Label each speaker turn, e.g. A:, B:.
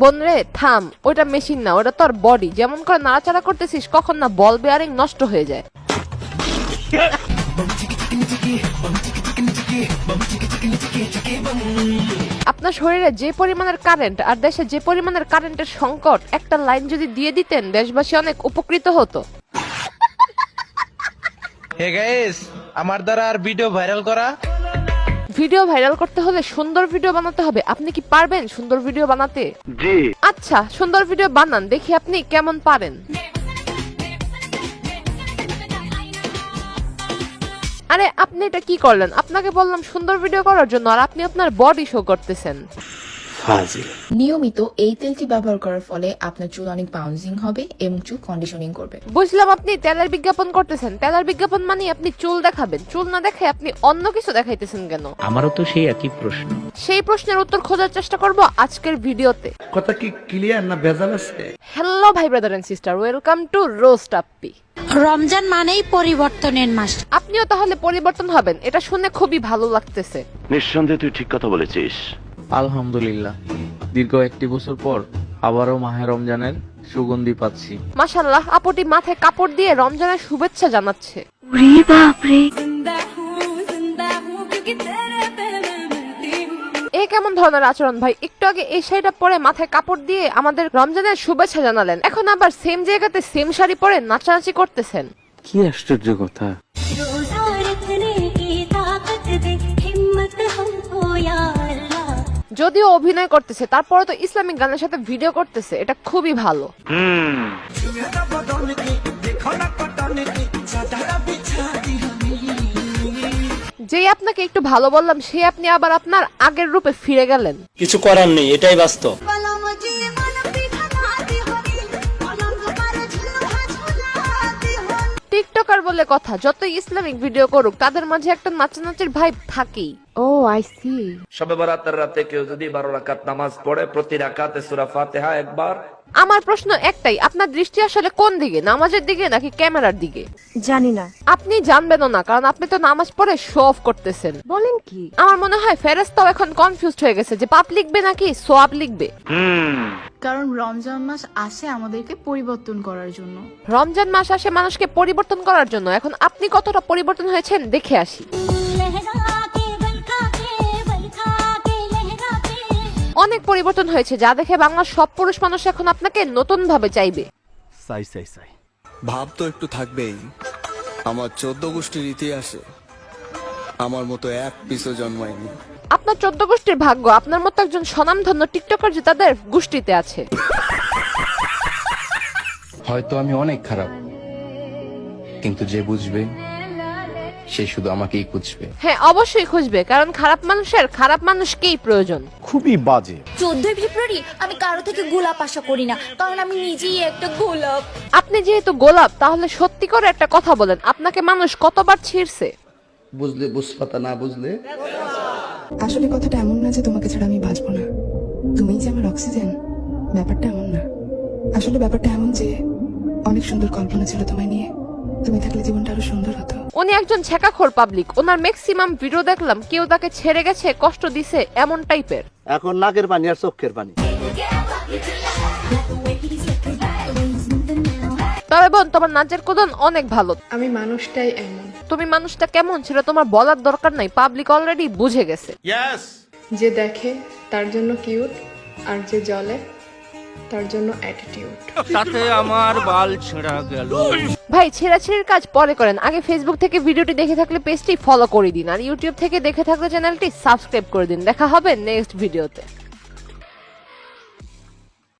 A: বোন রে থাম, ওইটা মেশিন না, ওটা তোর বডি। যেমন করে নাড়াচাড়া করতেছিস কখন না বল বেয়ারিং নষ্ট হয়ে যায়। আপনার শরীরে যে পরিমাণের কারেন্ট আর দেশে যে পরিমাণের কারেন্টের সংকট, একটা লাইন যদি দিয়ে দিতেন দেশবাসী অনেক উপকৃত হতো।
B: হে গাইস, আমার দ্বারা আর ভিডিও ভাইরাল করা।
A: ভিডিও ভাইরাল করতে হলে সুন্দর ভিডিও বানাতে হবে। আপনি কি পারবেন সুন্দর ভিডিও বানাতে?
C: জি।
A: আচ্ছা, সুন্দর ভিডিও বানান, দেখি আপনি কেমন পারেন। আরে আপনি এটা কি করলেন? আপনাকে বললাম সুন্দর ভিডিও করার জন্য, আর আপনি আপনার বডি শো করতেছেন।
D: নিয়মিত এই তেলটি ব্যবহার করার ফলে আপনার চুল অনেক বাউন্সিং হবে এবং চুল কন্ডিশনিং করবে।
A: বুঝলাম আপনি তেলের বিজ্ঞাপন করতেছেন। তেলের বিজ্ঞাপন মানে আপনি চুল দেখাবেন, চুল না দেখে আপনি অন্য কিছু দেখাইতেছেন কেন?
E: আমারও তো সেই একই প্রশ্ন।
A: সেই প্রশ্নের উত্তর খোঁজার চেষ্টা করব আজকের ভিডিওতে।
C: কথা কি ক্লিয়ার না ভেজাল আছে?
A: হ্যালো ভাই brother and sister, welcome to roast Appi.
F: Ramzan মানেই পরিবর্তনের মাস।
A: আপনিও তাহলে পরিবর্তন হবেন, এটা শুনে খুবই ভালো লাগতেছে।
G: নিঃসন্দেহে তুই ঠিক কথা বলেছিস।
E: আলহামদুলিল্লাহ, দীর্ঘ 1 বছর পর আবারও মাহে রমজানের সুগন্ধি পাচ্ছি।
A: মাশাআল্লাহ, আপুটি মাথায় কাপড় দিয়ে রমজানের শুভেচ্ছা জানাচ্ছে। এ কেমন ধরনের আচরণ ভাই? একটু আগে এই শাড়িটা পরে মাথায় কাপড় দিয়ে আমাদের রমজানের শুভেচ্ছা জানালেন, এখন আবার সেম জায়গাতে সেম শাড়ি পরে নাচানাচি করতেছেন।
G: কি আশ্চর্য কথা।
A: যদিও অভিনয় করতেছে, তারপরে তো ইসলামিক গানের সাথে ভিডিও করতেছে, এটা খুবই ভালো। যেই আপনাকে একটু ভালো বললাম, সে আপনি আবার আপনার আগের রূপে ফিরে গেলেন।
H: কিছু করার নেই, এটাই বাস্তব।
A: টিকটকার বলে কথা, যত ইসলামিক ভিডিও করুক তাদের মাঝে একটা নাচানাচির ভাইব থাকেই। ও আই সি।
H: শবে বরাতের রাতে কেউ যদি 12 রাকাত নামাজ পড়ে, প্রতি রাকাতে সূরা ফাতিহা একবার।
A: আমার প্রশ্ন একটাই, আপনার দৃষ্টি আসলে কোন দিকে, নামাজের দিকে নাকি ক্যামেরার দিকে?
I: জানি না।
A: আপনি জানবেনও না, কারণ আপনি তো নামাজ পড়ে শো অফ করতেছেন।
I: বলেন কি?
A: আমার মনে হয় ফেরেশতাও এখন কনফিউজড হয়ে গেছে যে পাপ লিখবে নাকি সোয়াব লিখবে।
D: কারণ রমজান মাস আসে আমাদেরকে পরিবর্তন করার জন্য।
A: রমজান মাস আসে মানুষকে পরিবর্তন করার জন্য। এখন আপনি কতটা পরিবর্তন হয়েছেন দেখে আসি। অনেক পরিবর্তন হয়েছে, যা দেখে বাংলার সব পুরুষ মানুষ এখন আপনাকে নতুন ভাবে চাইবে।
J: ভাব তো একটু থাকবেই। আমার 14 গোষ্ঠীর ইতিহাসে আমার মতো এক পিসও জন্মায়নি।
A: আপনার 14 গোষ্ঠীর ভাগ্য আপনার মতো একজন স্বনামধন্য টিকটকার যে তাদের গোষ্ঠীতে আছে।
K: হয়তো আমি অনেক খারাপ, কিন্তু যে বুঝবে সে শুধু আমাকেই খুঁজবে।
A: হ্যাঁ, অবশ্যই খুঁজবে, কারণ খারাপ মানুষের খারাপ মানুষকেই প্রয়োজন।
C: খুবই বাজে।
F: 14 ফেব্রুয়ারি আমি কারো থেকে গোলাপ আশা করি না, কারণ আমি নিজেই একটা গোলাপ।
A: আপনি যেহেতু গোলাপ, তাহলে সত্যি করে একটা কথা বলেন, আপনাকে মানুষ কতবার ছিঁড়ছে?
J: বুঝলে বুঝপাতা, না বুঝলে।
D: আসলে কথাটা এমন না যে তোমাকে ছাড়া আমি বাঁচবো না, তুমিই যে আমার অক্সিজেন, ব্যাপারটা এমন না। আসলে ব্যাপারটা এমন যে অনেক সুন্দর কল্পনা ছিল তোমায় নিয়ে, তুমি থাকলে জীবনটা আরো সুন্দর হতো।
A: উনি একজন ছেকাখোর পাবলিক, ওনার ম্যাক্সিমাম ভিডিও দেখলাম কেউ তাকে ছেড়ে গেছে, কষ্ট দিছে, এমন টাইপের।
C: এখন নাকের পানি আর চোখের পানি।
A: তবে বোন, তোমার নাচের কোদন অনেক ভালো।
D: আমি মানুষটাই এমন।
A: তুমি মানুষটা কেমন সেটা তোমার বলার দরকার নাই, পাবলিক অলরেডি বুঝে গেছে।
D: যে দেখে তার জন্য কিউট, আর যে জ্বলে তার জন্য অ্যাটিটিউড।
B: তাতে আমার বাল ছেঁড়া গেল।
A: ভাই, ছেঁড়াছেঁড়ির কাজ পরে করেন, আগে ফেসবুক থেকে ভিডিওটি দেখে থাকলে পেজটি ফলো করে দিন, আর ইউটিউব থেকে দেখে থাকলে চ্যানেলটি সাবস্ক্রাইব করে দিন। দেখা হবে নেক্সট ভিডিওতে।